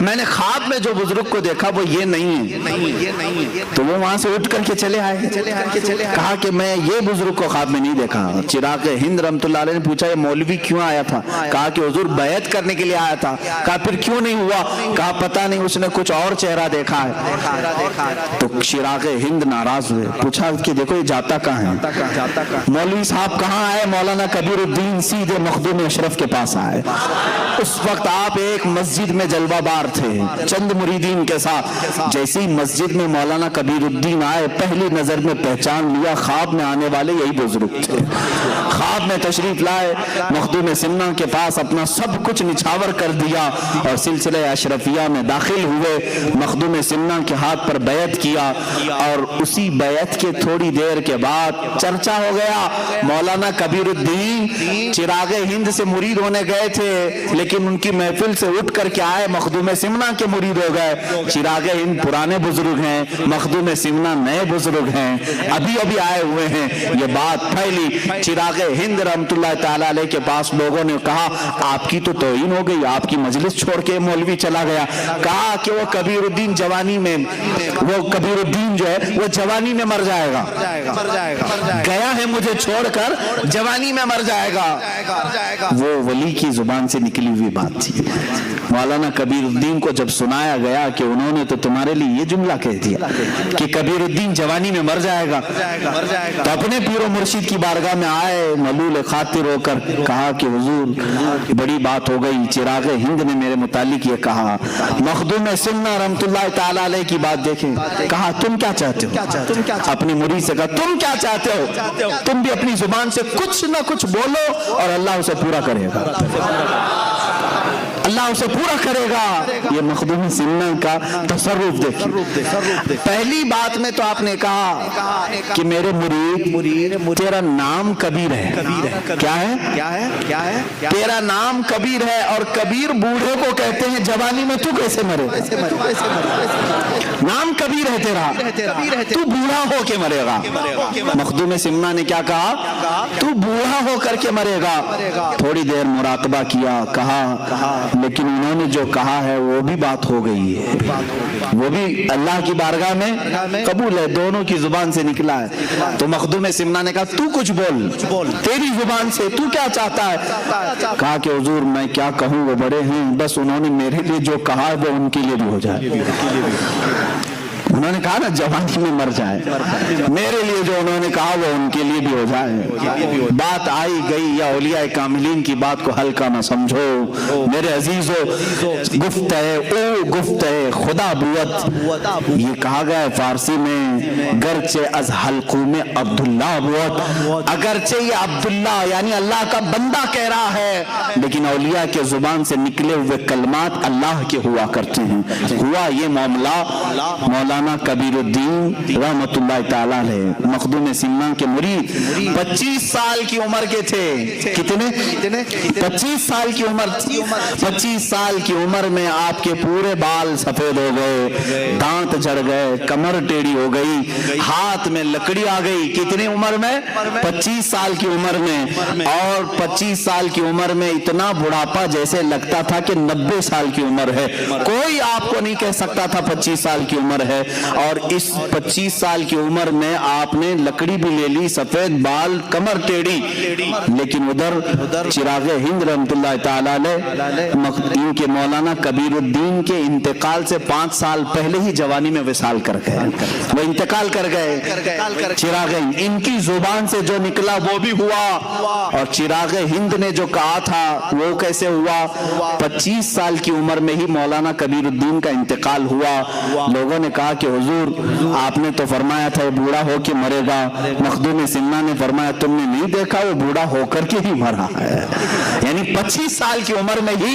میں نے خواب میں جو بزرگ کو دیکھا وہ یہ نہیں ہے. تو وہ وہاں سے اٹھ کر کے چلے آئے. کہا کہ میں یہ بزرگ کو خواب میں نہیں دیکھا. چراغ ہند رحمۃ اللہ علیہ نے پوچھا یہ مولوی کیوں آیا تھا؟ کہا کہ حضور بیعت کرنے کے لیے آیا تھا. کہا پھر کیوں نہیں ہوا؟ کہا پتہ نہیں اس نے کچھ اور چہرہ دیکھا ہے. تو چراغ ہند ناراض ہوئے. پوچھا کہ دیکھو یہ جاتا کہاں ہے؟ مولوی صاحب کہاں آئے؟ مولانا کبیر الدین سیدھے مخدوم اشرف کے پاس آئے. اس وقت آپ ایک مسجد میں جلوہ بار تھے چند مریدین کے ساتھ. جیسی مسجد میں مولانا کبیر الدین آئے پہلی نظر میں پہچان لیا خواب میں آنے والے یہی بزرگ تھے. خواب میں تشریف لائے, مخدوم سمنا کے پاس اپنا سب کچھ نچھاور کر دیا اور سلسلہ اشرفیہ میں داخل ہوئے. مخدوم سمنا کے ہاتھ پر بیعت کیا اور اسی بیعت کے تھوڑی دیر کے بعد چرچا ہو گیا مولانا کبیر الدین چراغ ہند سے مرید ہونے گئے تھے لیکن ان کی محفل سے اٹھ کر کے آئے مخدوم سمنا کے مرید ہو گئے. چراغ ہند پرانے بزرگ ہیں, مخدوم سمنا نئے بزرگ ہیں, ابھی ابھی آئے ہوئے ہیں. یہ بات پھیلی. چراغ ہند رحمت اللہ تعالیٰ علیہ کے پاس لوگوں نے کہا آپ کی تو توہین ہو گئی, آپ کی مجلس چھوڑ کے مولوی چلا گیا. کہا کہ وہ کبیر الدین جوانی میں, وہ کبیر الدین جو ہے وہ جوانی میں مر جائے گا, گیا ہے مجھے چھوڑ کر جوانی میں مر جائے گا. وہ ولی کی زبان سے نکلی ہوئی بات تھی. مولانا کبیر الدین کو جب سنایا گیا کہ انہوں نے تو تمہارے لیے یہ جملہ کہہ دیا کہ کبیر الدین جوانی میں مر جائے گا, تو اپنے پیر و مرشد کی بارگاہ میں آئے ملول خاطر ہو کر. کہا کہ حضور بڑی بات ہو گئی, چراغ ہند نے میرے متعلق یہ کہا. مخدوم سمنا رحمت اللہ تعالیٰ علیہ کی بات دیکھیں. کہا تم کیا چاہتے ہو؟ اپنی مرید سے کہا تم کیا چاہتے ہو؟ تم بھی اپنی زبان سے کچھ نہ کچھ بولو اور اللہ اسے پورا کرے گا, اللہ اسے پورا کرے گا. یہ مخدوم سمنا کا تصرف دیکھیں. پہلی بات میں تو آپ نے کہا کہ میرے مرید تیرا نام کبیر ہے. کیا ہے؟ تیرا نام کبیر ہے اور کبیر بوڑھے کو کہتے ہیں جوانی میں تو کیسے مرے؟ نام کبیر ہے تیرا, تو بوڑھا ہو کے مرے گا. مخدوم سمنا نے کیا کہا؟ تو بوڑھا ہو کر کے مرے گا. تھوڑی دیر مراقبہ کیا, کہا لیکن انہوں نے جو کہا ہے وہ بھی بات ہو گئی ہے, وہ بھی اللہ کی بارگاہ میں قبول ہے, دونوں کی زبان سے نکلا ہے. تو مخدوم سمنا نے کہا تو کچھ بول تیری زبان سے, تو کیا چاہتا ہے؟ کہا کہ حضور میں کیا کہوں, وہ بڑے ہیں, بس انہوں نے میرے لیے جو کہا ہے وہ ان کے لیے بھی ہو جائے. انہوں نے کہا نا جوانی میں مر جائے, میرے لیے جو انہوں نے کہا وہ ان کے لیے بھی ہو جائے. بات آئی گئی, یا اولیاء کاملین کی بات کو ہلکا نہ سمجھو میرے عزیزو. گفت ہے خدا بوت, یہ کہا گیا ہے فارسی میں گرچہ از حلقوں میں عبداللہ بوت. اگرچہ یہ عبداللہ یعنی اللہ کا بندہ کہہ رہا ہے لیکن اولیاء کے زبان سے نکلے ہوئے کلمات اللہ کے ہوا کرتے ہیں. ہوا یہ معاملہ مولانا کبیر الدین رحمت اللہ تعالیٰ علیہ مخدوم سمنا کے مرید 25 سال کی عمر کے تھے. کتنے؟ 25 سال کی عمر. 25 سال کی عمر میں آپ کے پورے بال سفید ہو گئے, دانت جھڑ گئے, کمر ٹیڑھی ہو گئی, ہاتھ میں لکڑی آ گئی. کتنی عمر میں؟ 25 سال کی عمر میں. اور 25 سال کی عمر میں اتنا بڑھاپا جیسے لگتا تھا کہ 90 سال کی عمر ہے. کوئی آپ کو نہیں کہہ سکتا تھا 25 سال کی عمر ہے. اور اس 25 سال کی عمر میں آپ نے لکڑی بھی لے لی, سفید بال, کمر ٹیڑھی. لیکن ادھر چراغ ہند رحمت اللہ تعالیٰ ان کے مولانا کبیر الدین کے انتقال سے 5 سال پہلے ہی جوانی میں وصال کر گئے, وہ انتقال کر گئے. چراغ ہند ان کی زبان سے جو نکلا وہ بھی ہوا, اور چراغ ہند نے جو کہا تھا وہ کیسے ہوا؟ 25 سال کی عمر میں ہی مولانا کبیر الدین کا انتقال ہوا. لوگوں نے کہا کہ حضور آپ نے تو فرمایا تھا بوڑھا ہو کے مرے گا. مخدوم سمنا نے فرمایا تم نے نہیں دیکھا, وہ بوڑھا ہو کر کے ہی مرا ہے. یعنی 25 سال کی عمر میں ہی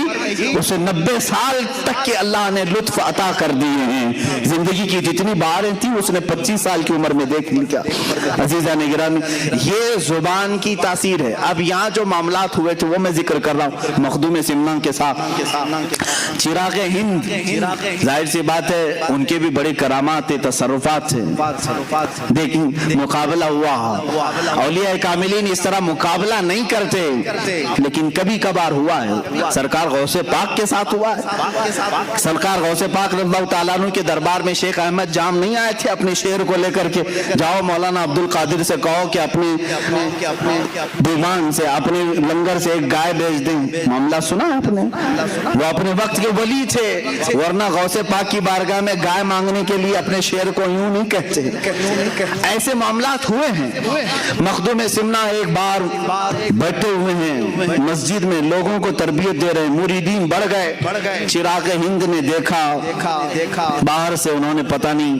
اسے 90 سال تک کے اللہ نے لطف عطا کر دیے ہیں. زندگی کی جتنی بہاریں تھیں اس نے 25 سال کی عمر میں دیکھ لیا. عزیزان گرامی، یہ زبان کی تاثیر ہے۔ اب یہاں جو معاملات ہوئے تھے وہ میں ذکر کر رہا ہوں مخدوم سمنا کے ساتھ۔ چراغ ہند، ظاہر سی بات ہے ان کے بھی بڑے کرامات تھے، تصرفات تھے، دیکھیں مقابلہ ہوا۔ اولیاء کاملین اس طرح مقابلہ نہیں کرتے، لیکن کبھی کبھار ہوا ہے۔ سرکار غوث پاک کے ساتھ ہوا ہے۔ سرکار غوث پاک رضی اللہ تعالیٰ عنہ کے دربار میں شیخ احمد جام نہیں آئے تھے اپنے شعر کو لے کر کے، جاؤ مولانا عبد القادر سے کہو کہ اپنے دیوان سے، اپنے لنگر سے ایک گائے بیچ دیں۔ معاملہ سنا آپ نے؟ وہ اپنے وقت کے ولی تھے، ورنہ غوث پاک کی بارگاہ میں گائے مانگنے کے لیے اپنے شعر کو یوں نہیں کہتے۔ ایسے معاملات ہوئے ہیں۔ مخدوم سمنا ایک بار بیٹھے ہوئے ہیں مسجد میں، لوگوں کو تربیت دے رہے ہیں، مریدین بڑھ گئے۔ چراغ ہند نے دیکھا، باہر سے انہوں نے پتہ نہیں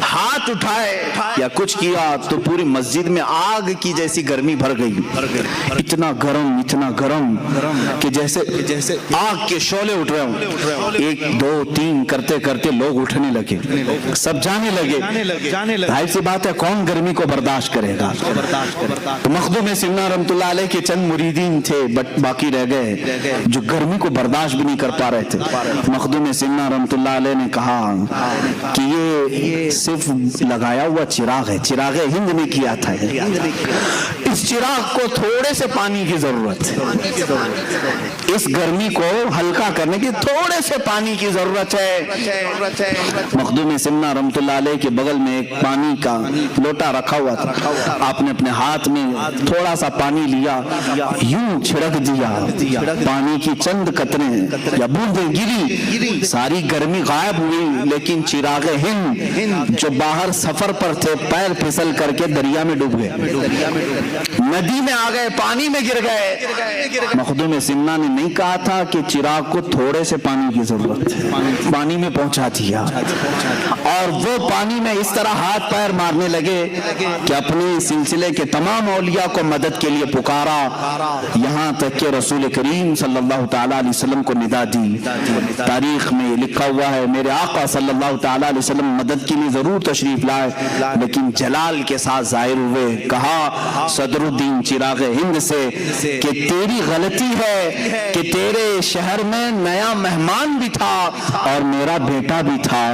ہاتھ اٹھائے یا کچھ کیا تو پوری مسجد میں آگ کی جیسی گرمی بھر گئی۔ اتنا گرم کہ جیسے آگ کے شعلے اٹھ رہے ہوں۔ ایک دو تین کرتے کرتے لوگ اٹھنے لگے، سب جانے لگے۔ ظاہر سی بات ہے کون گرمی کو برداشت کرے گا؟ تو مخدوم سمنا رحمۃ اللہ علیہ کے چند مریدین تھے باقی رہ گئے جو گرمی کو برداشت بھی نہیں کر پا رہے تھے۔ مخدوم سمنا رحمۃ اللہ علیہ نے کہا کہ یہ صرف لگایا ہوا چراغ ہے، چراغ ہند نے کیا تھا، اس چراغ کو تھوڑے سے پانی کی ضرورت ہے، اس گرمی کو ہلکا کرنے کی تھوڑے سے پانی کی ضرورت ہے۔ مخدوم سمنا رحمۃ اللہ علیہ کے بغل میں ایک پانی کا لوٹا رکھا ہوا تھا، آپ نے اپنے ہاتھ میں تھوڑا سا پانی لیا، یوں چھڑک دیا، پانی کی چند قطریں یا بوندیں گری، ساری گرمی غائب ہوئی۔ لیکن چراغ ہند جو باہر سفر پر تھے پیر پھسل کر کے دریا میں ڈوب گئے، ندی میں آ گئے، پانی میں گر گئے۔ مخدوم سمنا نے نہیں کہا تھا کہ چراغ کو تھوڑے سے پانی کی ضرورت ہے، پانی میں پہنچا دیا، اور وہ پانی میں اس طرح ہاتھ پیر مارنے لگے کہ اپنے سلسلے کے تمام اولیاء کو مدد کے لیے پکارا، یہاں تک کہ رسول کریم صلی اللہ تعالیٰ علیہ وسلم کو ندا دی۔ تاریخ میں لکھا ہوا ہے میرے آقا صلی اللہ تعالیٰ علیہ وسلم مدد کے لیے ضرور تشریف لائے، لیکن جلال کے ساتھ ظاہر ہوئے۔ کہا صدر الدین چراغ ہند سے کہ تیری غلطی ہے کہ تیرے شہر میں نیا مہمان بھی تھا اور میرا بیٹا بھی تھا،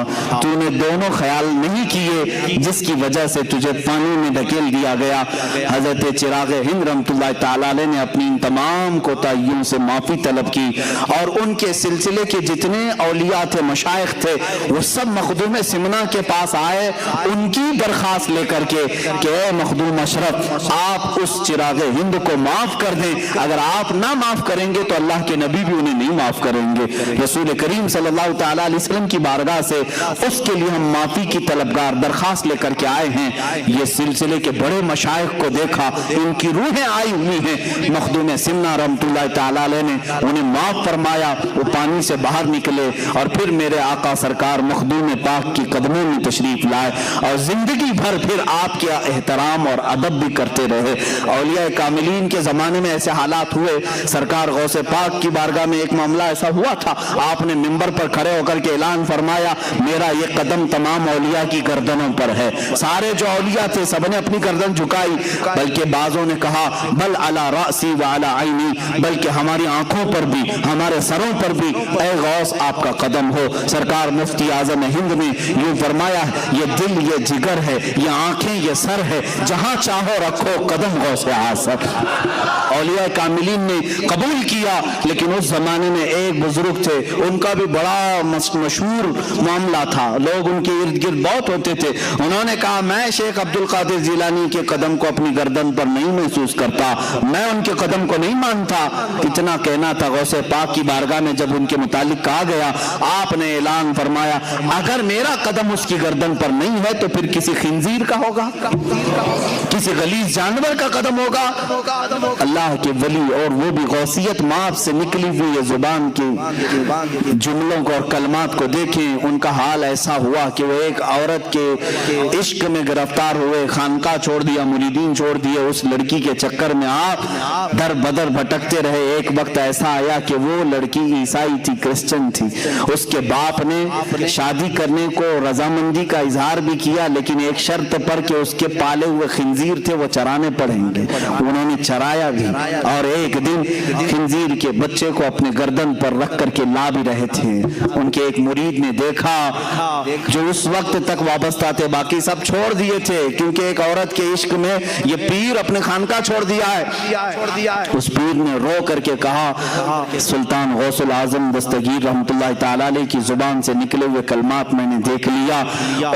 تو نے دونوں خیال نہیں کیے جس کی وجہ سے تجھے پانی میں دھکیل دیا گیا۔ حضرت چراغ ہند رحمۃ اللہ تعالیٰ علیہ نے اپنی ان تمام کوتاہیوں سے معافی طلب کی، اور ان کے سلسلے کے جتنے اولیاء تھے، مشائخ تھے، وہ سب مخدوم سمنا کے پاس آئے ان کی درخواست لے کر کے کہ اے مخدوم اشرف، آپ اس چراغ ہند کو معاف کر دیں، اگر آپ نہ معاف کریں گے تو اللہ کے نبی بھی انہیں نہیں معاف کریں گے۔ رسول کریم صلی اللہ تعالیٰ علیہ وسلم کی بارگاہ سے اس کے لیے ہم معافی کی طلبگار درخواست لے کر کے آئے ہیں۔ یہ سلسلے کے بڑے مشائخ کو دیکھا، ان کی روحیں آئی ہوئی ہیں، مخدوم سمنا رحمۃ اللہ تعالیٰ علیہ نے انہیں معاف فرمایا، وہ پانی سے باہر نکلے اور پھر میرے آقا سرکار مخدوم پاک کی قدموں میں تشریف لائے اور زندگی بھر پھر آپ کے احترام اور ادب بھی کرتے رہے۔ اولیاء کاملین کے زمانے میں ایسے حالات ہوئے، سرکار غوث پاک کی بارگاہ میں ایک معاملہ ایسا ہوا تھا، آپ نے منبر پر کھڑے ہو کر کے اعلان فرمایا میرا یہ قدم تمام اولیاء کی گردنوں پر ہے۔ سارے جو اولیاء تھے سب نے اپنی گردن جھکائی، بلکہ بعضوں نے کہا بل علی رأسی وعلی عینی، بلکہ ہماری آنکھوں پر بھی، ہمارے سروں پر بھی اے غوث آپ کا قدم ہو۔ سرکار مفتی اعظم ہند نے یوں فرمایا یہ دل یہ جگر ہے، یہ آنکھیں یہ سر ہے، جہاں چاہو رکھو قدم غوث اعظم۔ اولیاء کاملین نے قبول کیا، لیکن اس زمانے میں ایک بزرگ تھے، ان کا بھی بڑا مشہور معاملہ تھا، لوگ ان کے ارد گرد بہت ہوتے تھے۔ انہوں نے کہا میں شیخ عبد القادر جیلانی کے قدم کو اپنی گردن پر نہیں محسوس کرتا، میں ان کے قدم کو نہیں مانتا۔ اتنا کہنا تھا، غوث پاک کی بارگاہ میں جب ان کے متعلق کہا گیا، آپ نے اعلان فرمایا اگر میرا قدم اس کی گردن پر نہیں ہے تو پھر کسی خنزیر کا ہوگا، کسی غلیظ جانور کا قدم ہوگا۔ اللہ کے ولی اور وہ بھی غوثیت ماپ سے نکلی ہوئی یہ زبان کے جملوں کو اور کلمات کو دیکھیں، ان کا حال ایسا ہوا کہ وہ ایک عورت کے عشق میں گرفتار ہوئے، خانقاہ چھوڑ دیا، مریدین چھوڑ دیے، اس لڑکی کے چکر میں آپ در بدر بھٹکتے رہے۔ ایک وقت ایسا آیا کہ وہ لڑکی عیسائی تھی، کرسچن تھی، اس کے باپ نے شادی کرنے کو رضامندی کا اظہار بھی کیا، لیکن ایک شرط پر کہ اس کے پالے ہوئے خنزیر تھے وہ چرانے پڑیں گے. انہوں نے چرایا بھی, اور ایک دن خنزیر کے بچے کو اپنے گردن پر رکھ کر کے لا بھی رہے تھے. ان کے ایک مرید نے دیکھا جو اس وقت تک وابستہ تھے, باقی سب چھوڑ دیے تھے کیونکہ ایک عورت کے عشق میں یہ پیر اپنے خانقاہ چھوڑ دیا ہے. اس پیر نے رو کر کے کہا سلطان غوث العظم دستگیر رحمت اللہ تعالی علیہ کی زبان سے نکلے ہوئے کلمات میں نے دیکھ لیا,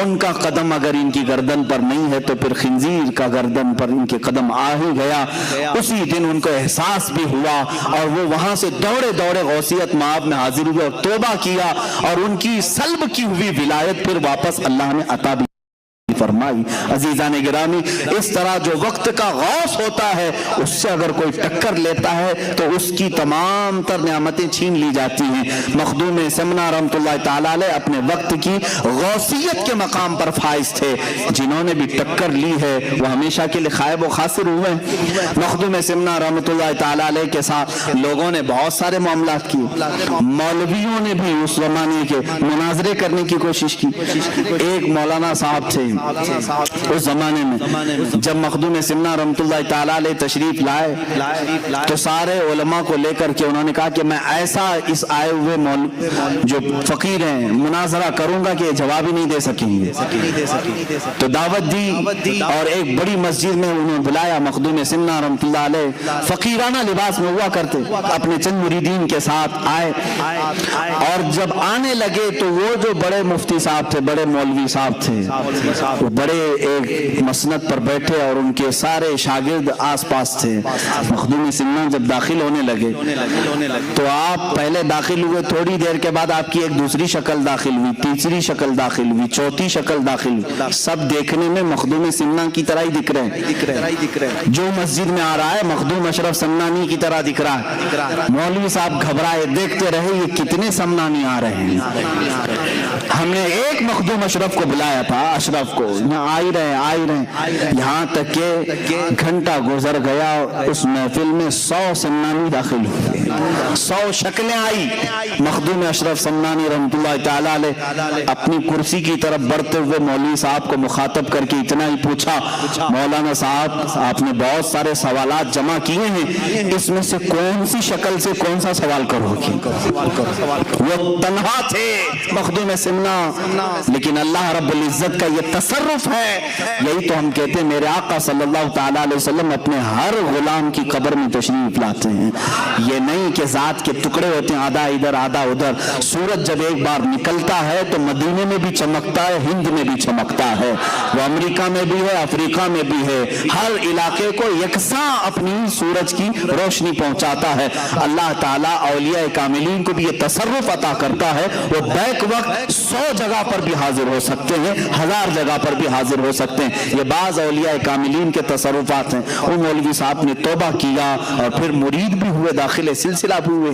ان کا قدم اگر ان کی گردن پر نہیں ہے تو پھر خنزیر کا گردن پر ان کے قدم آ ہی گیا. اسی دن ان کو احساس بھی ہوا اور وہ وہاں سے دوڑے دوڑے غوثیت مآب میں حاضر ہوئے اور توبہ کیا, اور ان کی سلب کی ہوئی ولایت پھر واپس اللہ نے عطا بھی فرمائی. عزیزان گرامی, اس طرح جو وقت کا غوث ہوتا ہے اس سے اگر کوئی ٹکر لیتا ہے تو اس کی تمام تر نعمتیں چھین لی جاتی ہیں. مخدوم سمنا رحمت اللہ تعالی علیہ اپنے وقت کی غوثیت کے مقام پر فائز تھے. جنہوں نے بھی ٹکر لی ہے وہ ہمیشہ کے لیے خائب و خاسر ہوئے. مخدوم سمنا رحمت اللہ تعالی علیہ کے ساتھ لوگوں نے بہت سارے معاملات کیے, مولویوں نے بھی اس زمانے کے مناظرے کرنے کی کوشش کی. ایک مولانا صاحب تھے اس زمانے میں, جب مخدوم سمنا رحمت اللہ تعالی علیہ تشریف لائے تو سارے علماء کو لے کر کے انہوں نے کہا کہ میں ایسا اس آئے ہوئے جو فقیر ہیں مناظرہ کروں گا کہ یہ جواب ہی نہیں دے سکیں گے. تو دعوت دی اور ایک بڑی مسجد میں انہوں نے بلایا. مخدوم سمنا رحمت اللہ علیہ فقیرانہ لباس میں ہوا کرتے, اپنے چند مریدین کے ساتھ آئے, اور جب آنے لگے تو وہ جو بڑے مفتی صاحب تھے, بڑے مولوی صاحب تھے, وہ بڑے ایک مسند پر بیٹھے اور ان کے سارے شاگرد آس پاس تھے. مخدوم سمنا جب داخل ہونے لگے تو آپ پہلے داخل ہوئے, تھوڑی دیر کے بعد آپ کی ایک دوسری شکل داخل ہوئی, تیسری شکل داخل ہوئی, چوتھی شکل داخل ہوئی. سب دیکھنے میں مخدوم سمنا کی طرح ہی دکھ رہے ہیں. جو مسجد میں آ رہا ہے مخدوم اشرف سمنانی کی طرح دکھ رہا ہے. مولوی صاحب گھبرائے, دیکھتے رہے یہ کتنے سمنانی آ رہے ہیں. ہم نے ایک مخدوم اشرف کو بلایا تھا, اشرف کو, آ ہی رہے, یہاں تک کہ گھنٹہ گزر گیا. اس محفل میں 100 سمنانی داخل ہوئے, 100 شکلیں آئی. مخدوم اشرف سمنانی رحمت اللہ تعالی علیہ اپنی کرسی کی طرف بڑھتے ہوئے مولوی صاحب کو مخاطب کر کے اتنا ہی پوچھا, مولانا صاحب آپ نے بہت سارے سوالات جمع کیے ہیں, اس میں سے کون سی شکل سے کون سا سوال کرو گی؟ وہ تنہا تھے مخدوم سمنا, لیکن اللہ رب العزت کا یہ تصرف ہے. یہی تو ہم کہتے ہیں میرے آقا صلی اللہ تعالی علیہ وسلم اپنے ہر غلام کی قبر میں تشریف لاتے ہیں. یہ نہیں کہ ذات کے ٹکڑے ہوتے ہیں, آدھا ادھر آدھا ادھر. سورج جب ایک بار نکلتا ہے تو مدینے میں بھی چمکتا ہے, ہند میں بھی چمکتا ہے, وہ امریکہ میں بھی ہے, افریقہ میں بھی ہے. ہر علاقے کو یکساں اپنی سورج کی روشنی پہنچاتا ہے. اللہ تعالیٰ اولیاء کاملین کو بھی یہ تصرف عطا کرتا ہے, وہ بیک وقت 100 جگہ پر بھی حاضر ہو سکتے ہیں, 1000 جگہ پر بھی حاضر ہو سکتے ہیں. یہ بعض اولیاء کاملین کے تصرفات ہیں. وہ مولوی صاحب نے توبہ کیا اور پھر مرید بھی ہوئے, داخل سلسلہ بھی ہوئے.